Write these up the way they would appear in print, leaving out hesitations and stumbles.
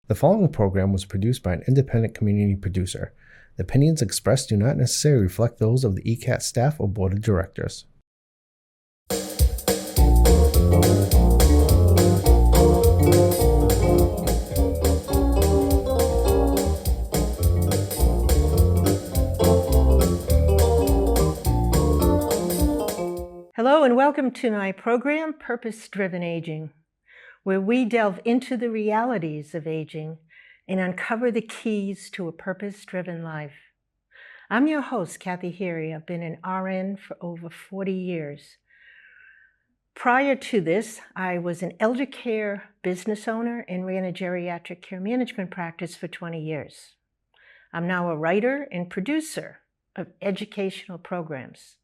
The following program was produced by an independent community producer. The opinions expressed do not necessarily reflect those of the ECAT staff or board of directors. Hello and welcome to my program, Purpose-Driven Aging, where we delve into the realities of aging and uncover the keys to a purpose-driven life. I'm your host, Heery. I've been an RN for over 40 years. Prior to this, I was an elder care business owner and ran a geriatric care management practice for 20 years. I'm now a writer and producer of educational programs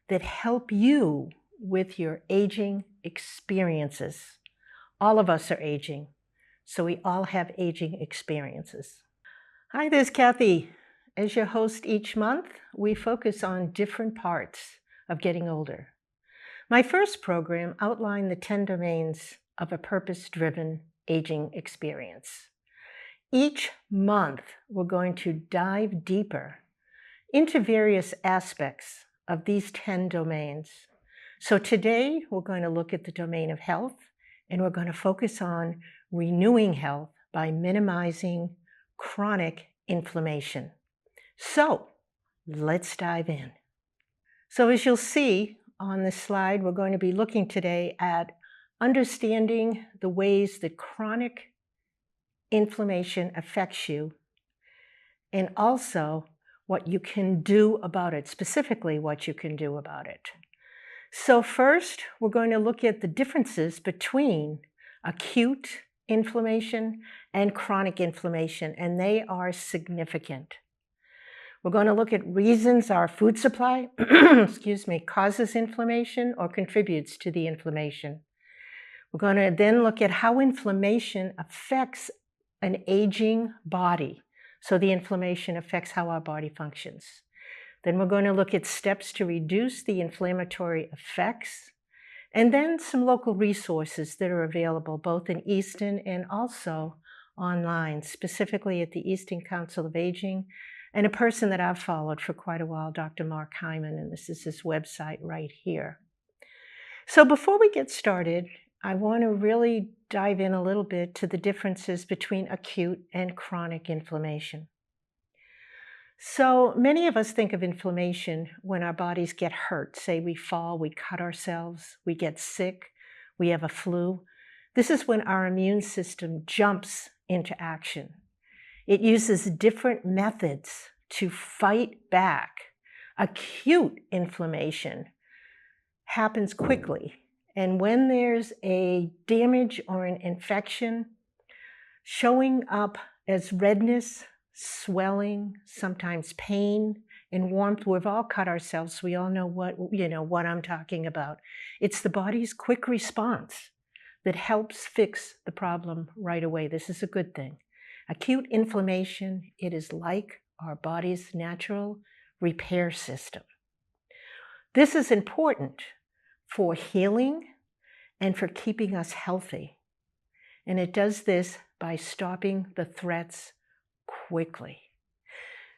that help you with your aging experiences. All of us are aging, so we all have aging experiences. Hi, there's Kathy. As your host each month, we focus on different parts of getting older. My first program outlined the 10 domains of a purpose-driven aging experience. Each month, we're going to dive deeper into various aspects of these 10 domains. So today, we're going to look at the domain of health, and we're going to focus on renewing health by minimizing chronic inflammation. So let's dive in. So as you'll see on this slide, we're going to be looking today at understanding the ways that chronic inflammation affects you, and also what you can do about it, specifically what you can do about it. So first, we're going to look at the differences between acute inflammation and chronic inflammation, and they are significant. We're going to look at reasons our food supply causes inflammation or contributes to the inflammation. We're going to then look at how inflammation affects an aging body. So the inflammation affects how our body functions. Then we're going to look at steps to reduce the inflammatory effects, and then some local resources that are available both in Easton and also online, specifically at the Easton Council of Aging, and a person that I've followed for quite a while, Dr. Mark Hyman, and this is his website right here. So before we get started, I want to really dive in a little bit to the differences between acute and chronic inflammation. So many of us think of inflammation when our bodies get hurt. Say we fall, we cut ourselves, we get sick, we have a flu. This is when our immune system jumps into action. It uses different methods to fight back. Acute inflammation happens quickly. And when there's a damage or an infection, showing up as redness, swelling, sometimes pain, and warmth. We've all cut ourselves, so we all know what I'm talking about. It's the body's quick response that helps fix the problem right away. This is a good thing. Acute inflammation, it is like our body's natural repair system. This is important for healing and for keeping us healthy. And it does this by stopping the threats quickly.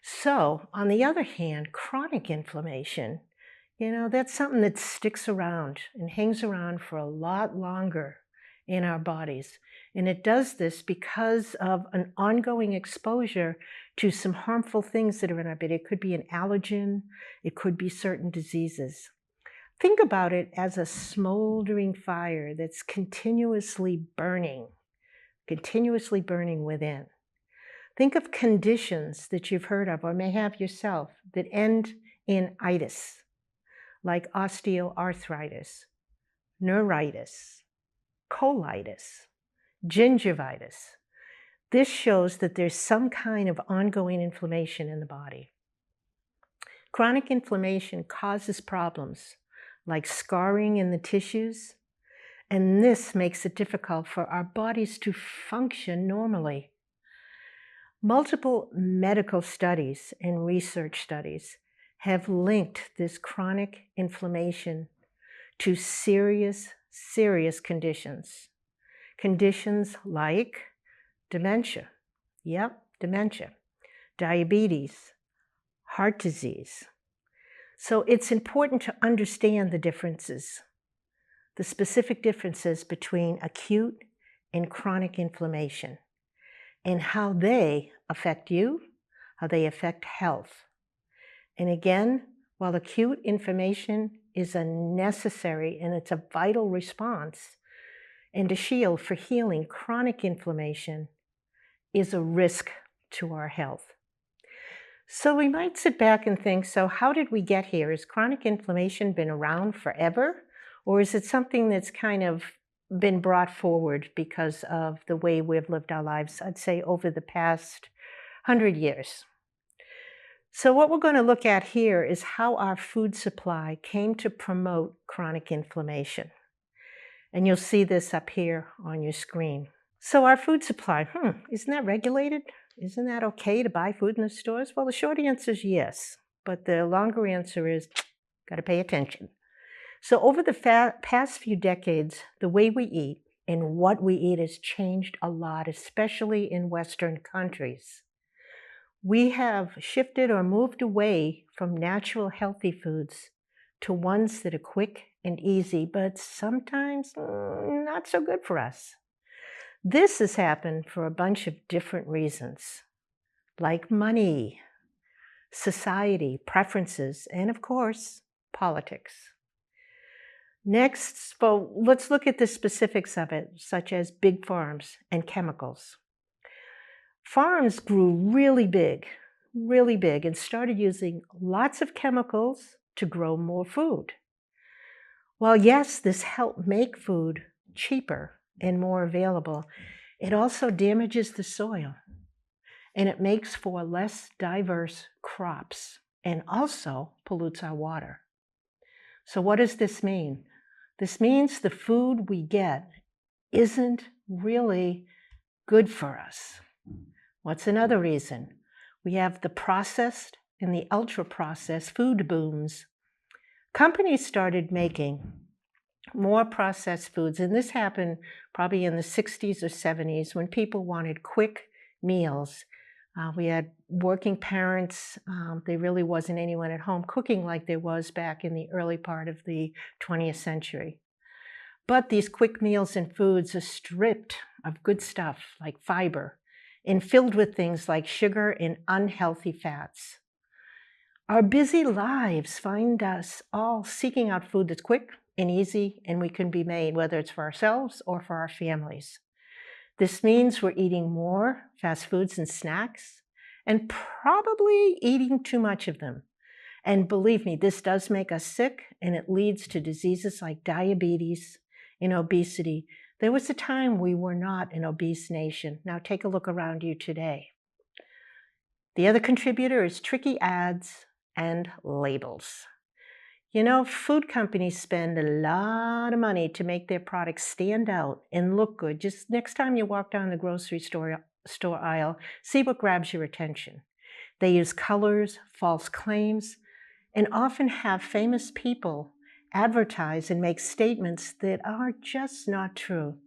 So, on the other hand, chronic inflammation, that's something that sticks around and hangs around for a lot longer in our bodies. And it does this because of an ongoing exposure to some harmful things that are in our body. It could be an allergen, it could be certain diseases. Think about it as a smoldering fire that's continuously burning within. Think of conditions that you've heard of or may have yourself that end in itis, like osteoarthritis, neuritis, colitis, gingivitis. This shows that there's some kind of ongoing inflammation in the body. Chronic inflammation causes problems like scarring in the tissues, and this makes it difficult for our bodies to function normally. Multiple medical studies and research studies have linked this chronic inflammation to serious conditions. Conditions like dementia. Yep, dementia. Diabetes, heart disease. So it's important to understand the differences, the specific differences between acute and chronic inflammation, and how they affect you, how they affect health. And again, while acute inflammation is a necessary and it's a vital response and a shield for healing, chronic inflammation is a risk to our health. So we might sit back and think, so how did we get here? Has chronic inflammation been around forever? Or is it something that's kind of been brought forward because of the way we've lived our lives, I'd say over the past 100 years? So what we're going to look at here is how our food supply came to promote chronic inflammation. And you'll see this up here on your screen. So our food supply, isn't that regulated? Isn't that okay to buy food in the stores? Well, the short answer is yes, but the longer answer is got to pay attention. So over the past few decades, the way we eat and what we eat has changed a lot, especially in Western countries. We have shifted or moved away from natural healthy foods to ones that are quick and easy, but sometimes not so good for us. This has happened for a bunch of different reasons, like money, society, preferences, and of course, politics. Next, well, let's look at the specifics of it, such as big farms and chemicals. Farms grew really big, and started using lots of chemicals to grow more food. While yes, this helped make food cheaper and more available, it also damages the soil, and it makes for less diverse crops and also pollutes our water. So what does this mean? This means the food we get isn't really good for us. What's another reason? We have the processed and the ultra-processed food booms. Companies started making more processed foods, and this happened probably in the 60s or 70s when people wanted quick meals. We had working parents. There really wasn't anyone at home cooking like there was back in the early part of the 20th century. But these quick meals and foods are stripped of good stuff like fiber and filled with things like sugar and unhealthy fats. Our busy lives find us all seeking out food that's quick and easy and we can be made, whether it's for ourselves or for our families. This means we're eating more fast foods and snacks and probably eating too much of them. And believe me, this does make us sick and it leads to diseases like diabetes and obesity. There was a time we were not an obese nation. Now take a look around you today. The other contributor is tricky ads and labels. You know, food companies spend a lot of money to make their products stand out and look good. Just next time you walk down the grocery store aisle, see what grabs your attention. They use colors, false claims, and often have famous people advertise and make statements that are just not true.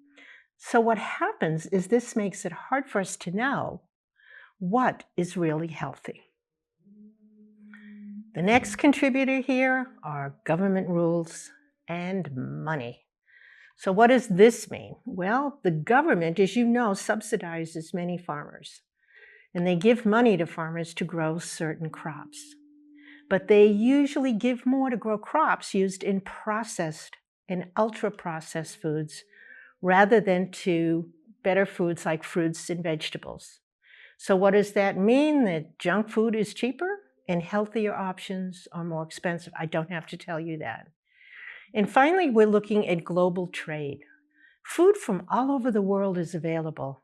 So what happens is this makes it hard for us to know what is really healthy. The next contributor here are government rules and money. So what does this mean? Well, the government, as you know, subsidizes many farmers, and they give money to farmers to grow certain crops. But they usually give more to grow crops used in processed and ultra-processed foods rather than to better foods like fruits and vegetables. So what does that mean? That junk food is cheaper and healthier options are more expensive? I don't have to tell you that. And finally, we're looking at global trade. Food from all over the world is available,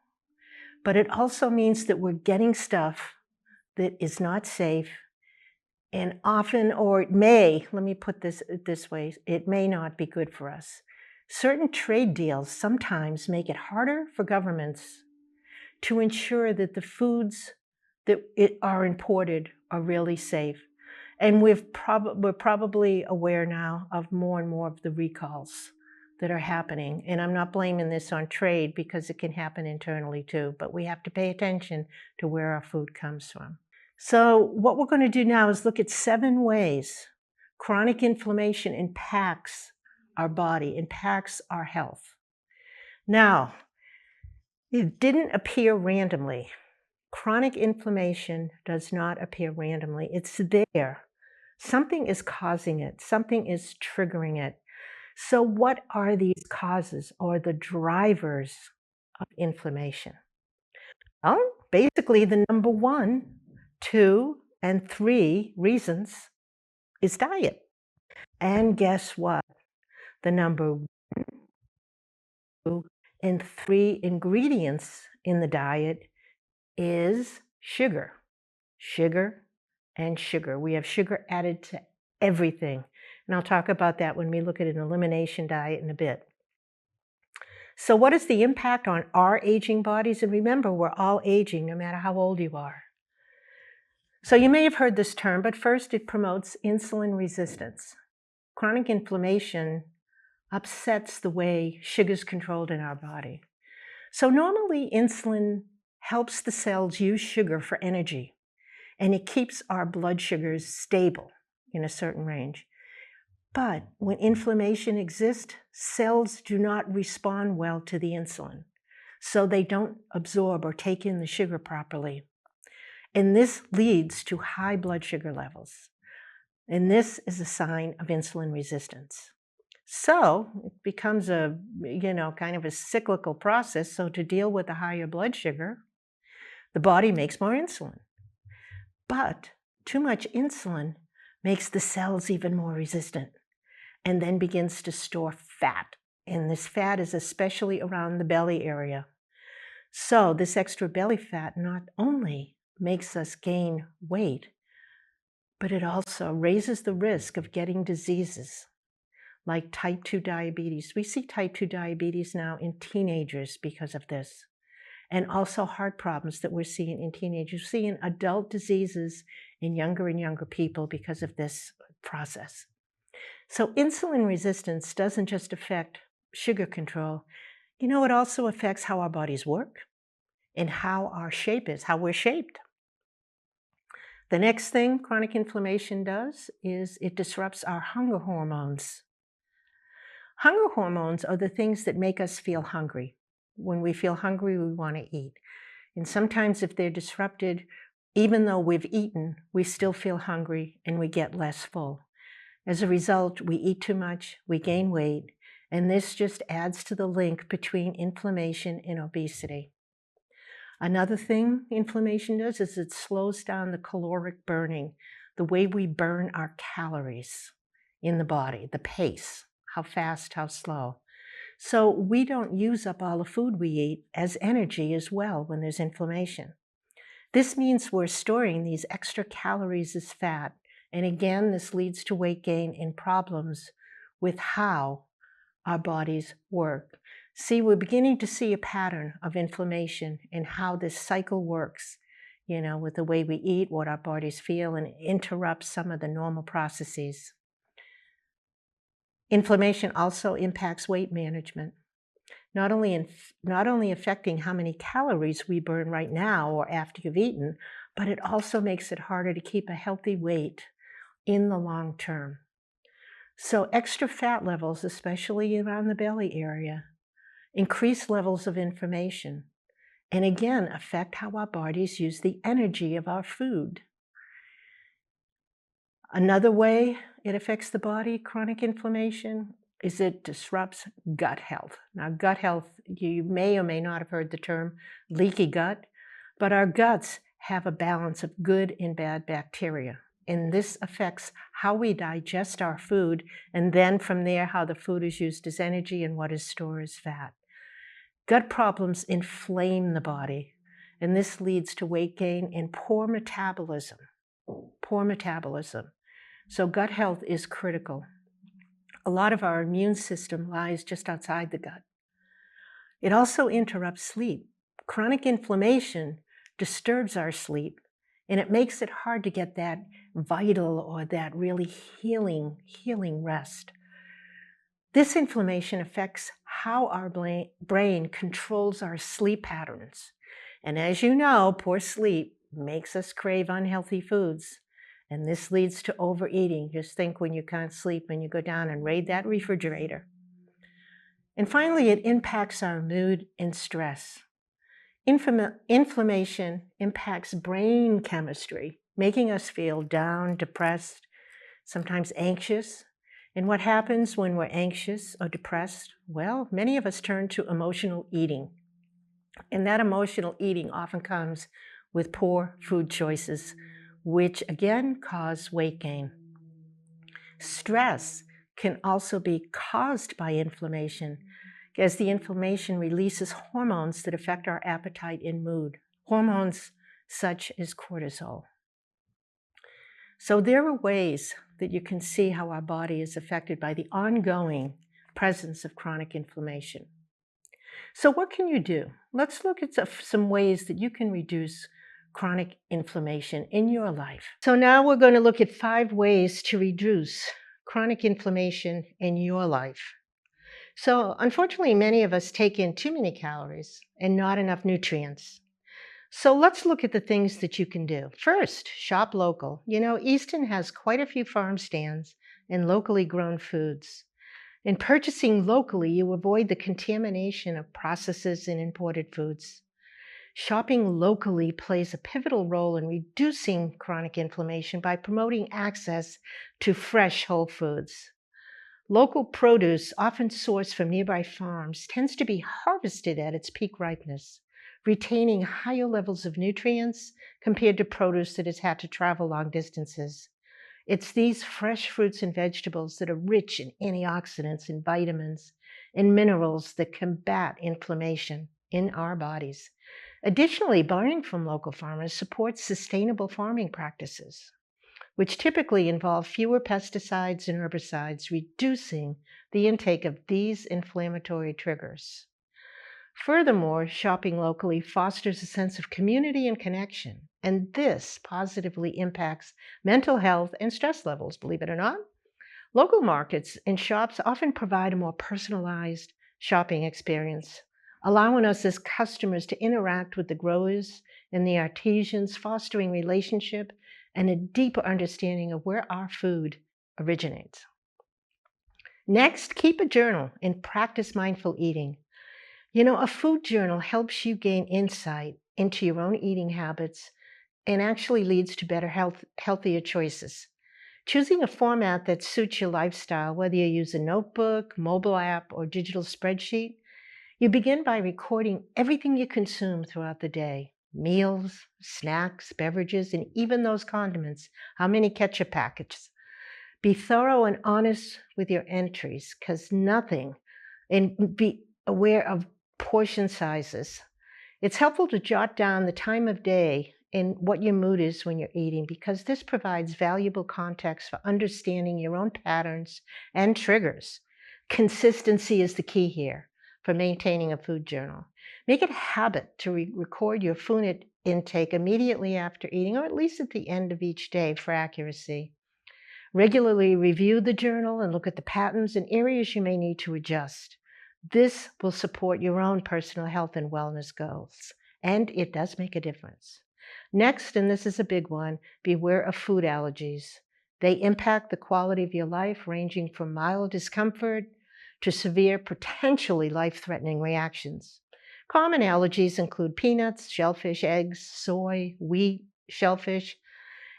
but it also means that we're getting stuff that is not safe and often, or it may, let me put this way, it may not be good for us. Certain trade deals sometimes make it harder for governments to ensure that the foods that are imported are really safe. And we're probably aware now of more and more of the recalls that are happening. And I'm not blaming this on trade because it can happen internally too, but we have to pay attention to where our food comes from. So what we're going to do now is look at 7 ways chronic inflammation impacts our body, impacts our health. Now, it didn't appear randomly. Chronic inflammation does not appear randomly. It's there. Something is causing it. Something is triggering it. So what are these causes or the drivers of inflammation? Well, basically the number 1, 2, and 3 reasons is diet. And guess what? The number 1, 2, and 3 ingredients in the diet is sugar. Sugar and sugar. We have sugar added to everything. And I'll talk about that when we look at an elimination diet in a bit. So what is the impact on our aging bodies? And remember, we're all aging no matter how old you are. So you may have heard this term, but first it promotes insulin resistance. Chronic inflammation upsets the way sugar is controlled in our body. So normally insulin helps the cells use sugar for energy, and it keeps our blood sugars stable in a certain range. But when inflammation exists, cells do not respond well to the insulin, so they don't absorb or take in the sugar properly. And this leads to high blood sugar levels. And this is a sign of insulin resistance. So it becomes a, kind of a cyclical process. So to deal with the higher blood sugar, the body makes more insulin. But too much insulin makes the cells even more resistant and then begins to store fat. And this fat is especially around the belly area. So this extra belly fat not only makes us gain weight, but it also raises the risk of getting diseases like type 2 diabetes. We see type 2 diabetes now in teenagers because of this. And also heart problems that we're seeing in teenagers. We're seeing adult diseases in younger and younger people because of this process. So insulin resistance doesn't just affect sugar control. It also affects how our bodies work and how our shape is, how we're shaped. The next thing chronic inflammation does is it disrupts our hunger hormones. Hunger hormones are the things that make us feel hungry. When we feel hungry, we want to eat. And sometimes if they're disrupted, even though we've eaten, we still feel hungry and we get less full. As a result, we eat too much, we gain weight, and this just adds to the link between inflammation and obesity. Another thing inflammation does is it slows down the caloric burning, the way we burn our calories in the body, the pace, how fast, how slow. So we don't use up all the food we eat as energy as well when there's inflammation. This means we're storing these extra calories as fat. And again, this leads to weight gain and problems with how our bodies work. See, we're beginning to see a pattern of inflammation and how this cycle works, with the way we eat, what our bodies feel, and it interrupts some of the normal processes. Inflammation also impacts weight management, not only affecting how many calories we burn right now or after you've eaten, but it also makes it harder to keep a healthy weight in the long term. So extra fat levels, especially around the belly area, increase levels of inflammation, and again affect how our bodies use the energy of our food. Another way it affects the body, chronic inflammation, is it disrupts gut health. Now, gut health, you may or may not have heard the term leaky gut, but our guts have a balance of good and bad bacteria. And this affects how we digest our food, and then from there, how the food is used as energy and what is stored as fat. Gut problems inflame the body, and this leads to weight gain and poor metabolism. Poor metabolism. So gut health is critical. A lot of our immune system lies just outside the gut. It also interrupts sleep. Chronic inflammation disturbs our sleep, and it makes it hard to get that vital or that really healing rest. This inflammation affects how our brain controls our sleep patterns. And as you know, poor sleep makes us crave unhealthy foods. And this leads to overeating. Just think when you can't sleep and you go down and raid that refrigerator. And finally, it impacts our mood and stress. Inflammation impacts brain chemistry, making us feel down, depressed, sometimes anxious. And what happens when we're anxious or depressed? Well, many of us turn to emotional eating. And that emotional eating often comes with poor food choices, which again cause weight gain. Stress can also be caused by inflammation, as the inflammation releases hormones that affect our appetite and mood, hormones such as cortisol. So there are ways that you can see how our body is affected by the ongoing presence of chronic inflammation. So what can you do? Let's look at some ways that you can reduce chronic inflammation in your life. So now we're going to look at 5 ways to reduce chronic inflammation in your life. So unfortunately, many of us take in too many calories and not enough nutrients. So let's look at the things that you can do. First, shop local. You know, Easton has quite a few farm stands and locally grown foods. In purchasing locally, you avoid the contamination of processes and imported foods. Shopping locally plays a pivotal role in reducing chronic inflammation by promoting access to fresh whole foods. Local produce, often sourced from nearby farms, tends to be harvested at its peak ripeness, retaining higher levels of nutrients compared to produce that has had to travel long distances. It's these fresh fruits and vegetables that are rich in antioxidants and vitamins and minerals that combat inflammation in our bodies. Additionally, buying from local farmers supports sustainable farming practices, which typically involve fewer pesticides and herbicides, reducing the intake of these inflammatory triggers. Furthermore, shopping locally fosters a sense of community and connection, and this positively impacts mental health and stress levels, believe it or not. Local markets and shops often provide a more personalized shopping experience, allowing us as customers to interact with the growers and the artisans, fostering relationship and a deeper understanding of where our food originates. Next, keep a journal and practice mindful eating. You know, a food journal helps you gain insight into your own eating habits and actually leads to better healthier choices. Choosing a format that suits your lifestyle, whether you use a notebook, mobile app, or digital spreadsheet, you begin by recording everything you consume throughout the day. Meals, snacks, beverages, and even those condiments. How many ketchup packets? Be thorough and honest with your entries, because and be aware of portion sizes. It's helpful to jot down the time of day and what your mood is when you're eating, because this provides valuable context for understanding your own patterns and triggers. Consistency is the key here for maintaining a food journal. Make it a habit to record your food intake immediately after eating, or at least at the end of each day for accuracy. Regularly review the journal and look at the patterns and areas you may need to adjust. This will support your own personal health and wellness goals, and it does make a difference. Next, and this is a big one, beware of food allergies. They impact the quality of your life, ranging from mild discomfort to severe, potentially life-threatening reactions. Common allergies include peanuts, shellfish, eggs, soy, wheat, shellfish,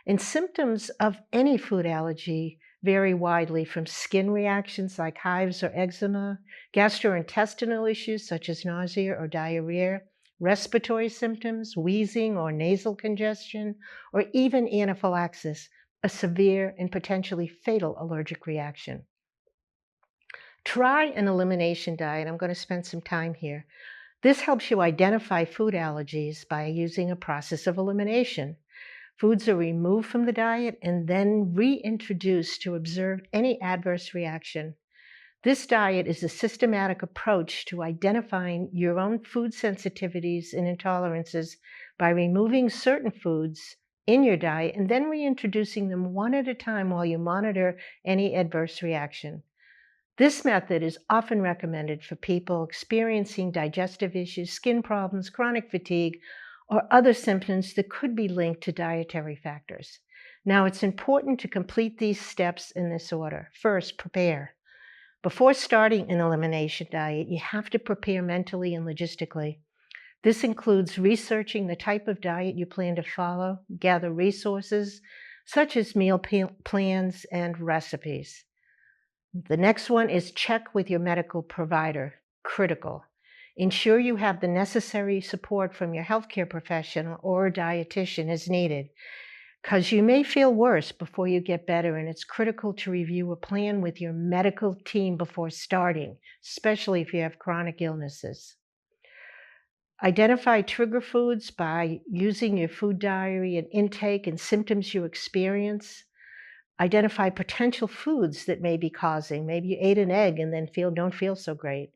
and symptoms of any food allergy vary widely, from skin reactions like hives or eczema, gastrointestinal issues such as nausea or diarrhea, respiratory symptoms, wheezing or nasal congestion, or even anaphylaxis, a severe and potentially fatal allergic reaction. Try an elimination diet. I'm going to spend some time here. This helps you identify food allergies by using a process of elimination. Foods are removed from the diet and then reintroduced to observe any adverse reaction. This diet is a systematic approach to identifying your own food sensitivities and intolerances by removing certain foods in your diet and then reintroducing them one at a time while you monitor any adverse reaction. This method is often recommended for people experiencing digestive issues, skin problems, chronic fatigue, or other symptoms that could be linked to dietary factors. Now, it's important to complete these steps in this order. First, prepare. Before starting an elimination diet, you have to prepare mentally and logistically. This includes researching the type of diet you plan to follow, gather resources such as meal plans and recipes. The next one is check with your medical provider. Critical. Ensure you have the necessary support from your healthcare professional or dietitian as needed, because you may feel worse before you get better, and it's critical to review a plan with your medical team before starting, especially if you have chronic illnesses. Identify trigger foods by using your food diary and intake and symptoms you experience. Identify potential foods that may be causing. Maybe you ate an egg and then don't feel so great.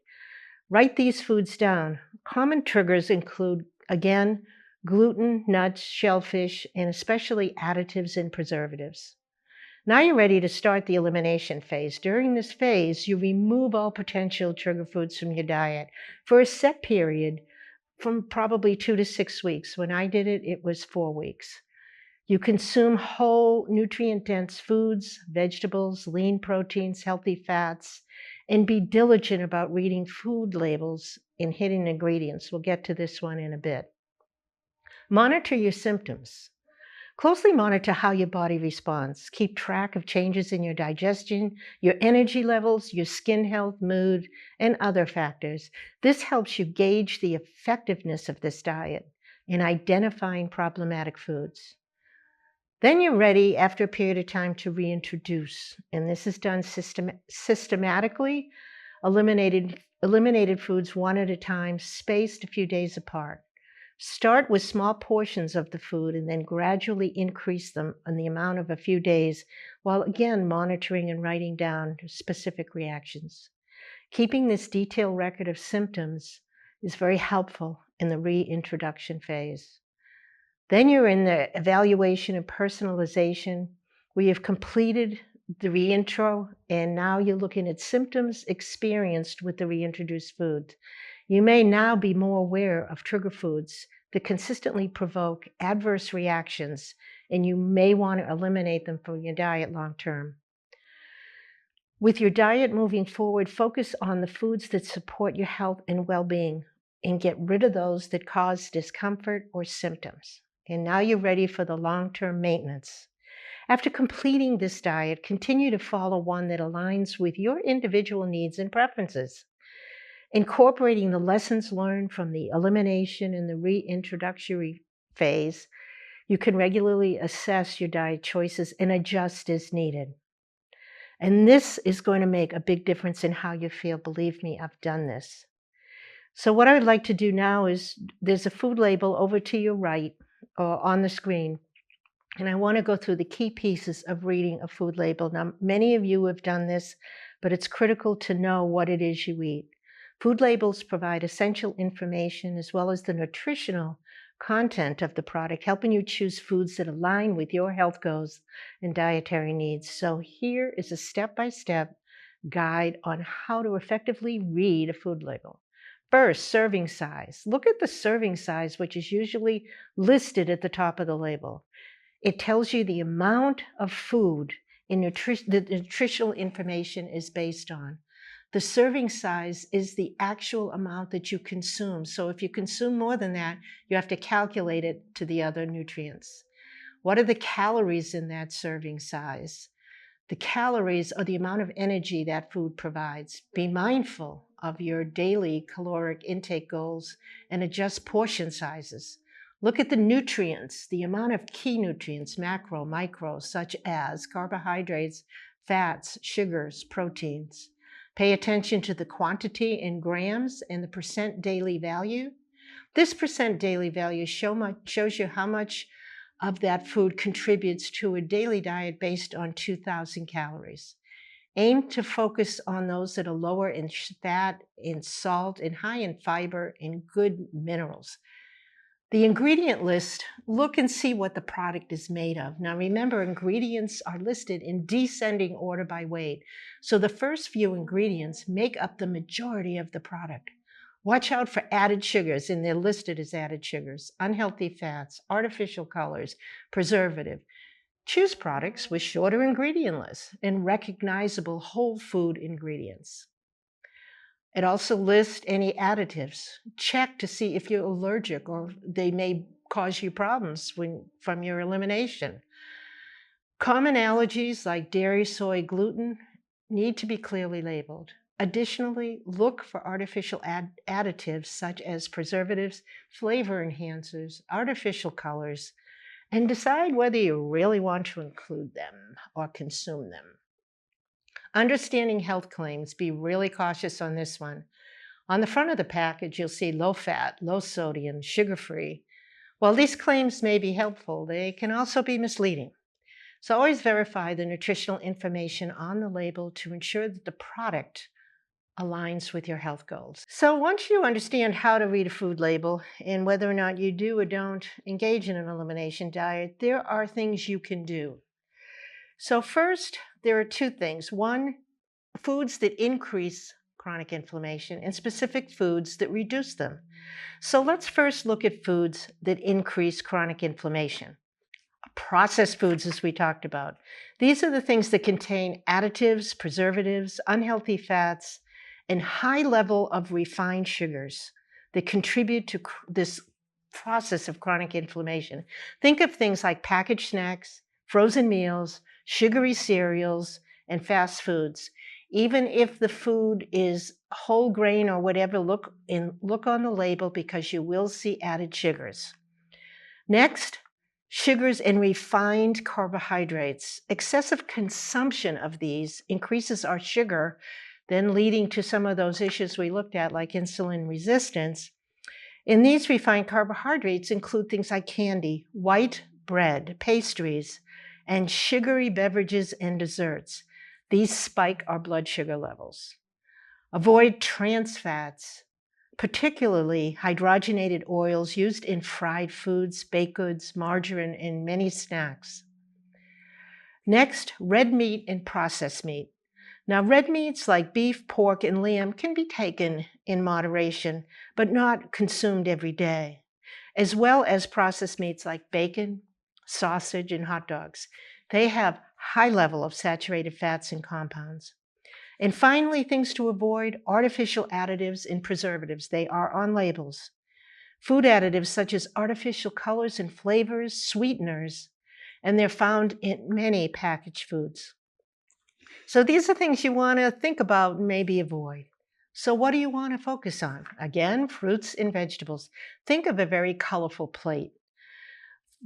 Write these foods down. Common triggers include, again, gluten, nuts, shellfish, and especially additives and preservatives. Now you're ready to start the elimination phase. During this phase, you remove all potential trigger foods from your diet for a set period from probably 2 to 6 weeks. When I did it, it was 4 weeks. You consume whole, nutrient-dense foods, vegetables, lean proteins, healthy fats, and be diligent about reading food labels and hidden ingredients. We'll get to this one in a bit. Monitor your symptoms. Closely monitor how your body responds. Keep track of changes in your digestion, your energy levels, your skin health, mood, and other factors. This helps you gauge the effectiveness of this diet in identifying problematic foods. Then you're ready, after a period of time, to reintroduce. And this is done systematically, eliminated foods one at a time, spaced a few days apart. Start with small portions of the food and then gradually increase them in the amount of a few days, while again monitoring and writing down specific reactions. Keeping this detailed record of symptoms is very helpful in the reintroduction phase. Then you're in the evaluation and personalization. We have completed the reintro, and now you're looking at symptoms experienced with the reintroduced foods. You may now be more aware of trigger foods that consistently provoke adverse reactions, and you may want to eliminate them from your diet long term. With your diet moving forward, focus on the foods that support your health and well-being, and get rid of those that cause discomfort or symptoms. And now you're ready for the long-term maintenance. After completing this diet, continue to follow one that aligns with your individual needs and preferences. Incorporating the lessons learned from the elimination and the reintroductory phase, you can regularly assess your diet choices and adjust as needed. And this is going to make a big difference in how you feel. Believe me, I've done this. So what I would like to do now is, there's a food label over to your right on the screen. And I want to go through the key pieces of reading a food label. Now, many of you have done this, but it's critical to know what it is you eat. Food labels provide essential information as well as the nutritional content of the product, helping you choose foods that align with your health goals and dietary needs. So here is a step-by-step guide on how to effectively read a food label. First, serving size. Look at the serving size, which is usually listed at the top of the label. It tells you the amount of food the nutritional information is based on. The serving size is the actual amount that you consume. So if you consume more than that, you have to calculate it to the other nutrients. What are the calories in that serving size? The calories are the amount of energy that food provides. Be mindful of your daily caloric intake goals and adjust portion sizes. Look at the nutrients, the amount of key nutrients, macro, micro, such as carbohydrates, fats, sugars, proteins. Pay attention to the quantity in grams and the percent daily value. This percent daily value shows you how much of that food contributes to a daily diet based on 2,000 calories. Aim to focus on those that are lower in fat, in salt, and high in fiber, and good minerals. The ingredient list, look and see what the product is made of. Now remember, ingredients are listed in descending order by weight. So the first few ingredients make up the majority of the product. Watch out for added sugars, and they're listed as added sugars, unhealthy fats, artificial colors, preservative. Choose products with shorter ingredient lists and recognizable whole food ingredients. It also lists any additives. Check to see if you're allergic or they may cause you problems from your elimination. Common allergies like dairy, soy, gluten need to be clearly labeled. Additionally, look for artificial additives such as preservatives, flavor enhancers, artificial colors, and decide whether you really want to include them or consume them. Understanding health claims, be really cautious on this one. On the front of the package, you'll see low fat, low sodium, sugar-free. While these claims may be helpful, they can also be misleading. So always verify the nutritional information on the label to ensure that the product aligns with your health goals. So once you understand how to read a food label and whether or not you do or don't engage in an elimination diet, there are things you can do. So first, there are two things. One, foods that increase chronic inflammation and specific foods that reduce them. So let's first look at foods that increase chronic inflammation. Processed foods, as we talked about. These are the things that contain additives, preservatives, unhealthy fats, and high level of refined sugars that contribute to this process of chronic inflammation. Think of things like packaged snacks, frozen meals, sugary cereals, and fast foods. Even if the food is whole grain or whatever, look on the label because you will see added sugars. Next, sugars and refined carbohydrates. Excessive consumption of these increases our sugar, then leading to some of those issues we looked at, like insulin resistance. And these refined carbohydrates include things like candy, white bread, pastries, and sugary beverages and desserts. These spike our blood sugar levels. Avoid trans fats, particularly hydrogenated oils used in fried foods, baked goods, margarine, and many snacks. Next, red meat and processed meat. Now, red meats like beef, pork, and lamb can be taken in moderation, but not consumed every day, as well as processed meats like bacon, sausage, and hot dogs. They have high level of saturated fats and compounds. And finally, things to avoid, artificial additives and preservatives. They are on labels. Food additives such as artificial colors and flavors, sweeteners, and they're found in many packaged foods. So these are things you want to think about and maybe avoid. So what do you want to focus on? Again, fruits and vegetables. Think of a very colorful plate.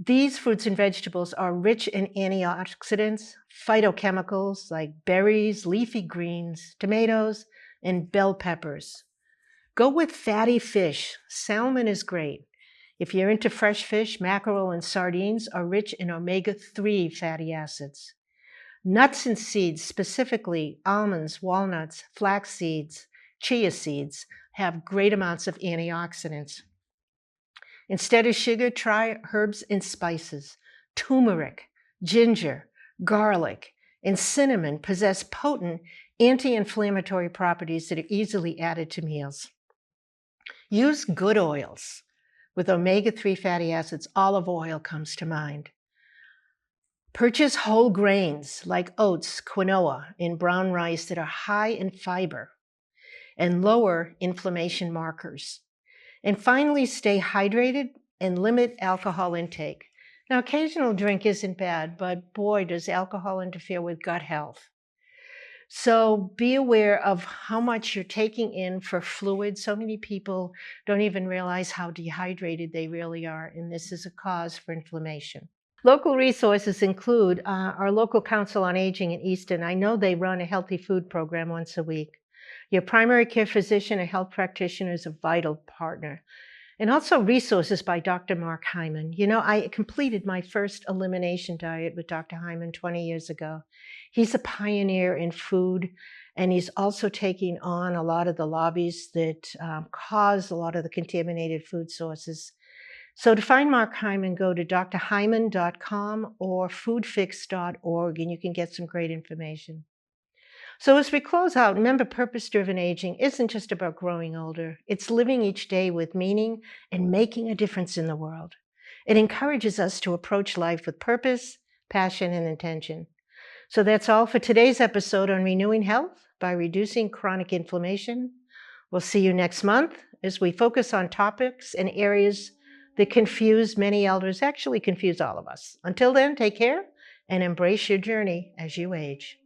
These fruits and vegetables are rich in antioxidants, phytochemicals like berries, leafy greens, tomatoes, and bell peppers. Go with fatty fish. Salmon is great. If you're into fresh fish, mackerel and sardines are rich in omega-3 fatty acids. Nuts and seeds, specifically almonds, walnuts, flax seeds, chia seeds, have great amounts of antioxidants. Instead of sugar, try herbs and spices. Turmeric, ginger, garlic, and cinnamon possess potent anti-inflammatory properties that are easily added to meals. Use good oils. With omega-3 fatty acids, olive oil comes to mind. Purchase whole grains like oats, quinoa, and brown rice that are high in fiber and lower inflammation markers. And finally, stay hydrated and limit alcohol intake. Now, occasional drink isn't bad, but boy, does alcohol interfere with gut health. So be aware of how much you're taking in for fluid. So many people don't even realize how dehydrated they really are, and this is a cause for inflammation. Local resources include our local Council on Aging in Easton. I know they run a healthy food program once a week. Your primary care physician, a health practitioner, is a vital partner. And also resources by Dr. Mark Hyman. You know, I completed my first elimination diet with Dr. Hyman 20 years ago. He's a pioneer in food, and he's also taking on a lot of the lobbies that cause a lot of the contaminated food sources. So to find Mark Hyman, go to drhyman.com or foodfix.org, and you can get some great information. So as we close out, remember, purpose-driven aging isn't just about growing older. It's living each day with meaning and making a difference in the world. It encourages us to approach life with purpose, passion, and intention. So that's all for today's episode on renewing health by reducing chronic inflammation. We'll see you next month as we focus on topics and areas that confuse many elders, actually confuse all of us. Until then, take care and embrace your journey as you age.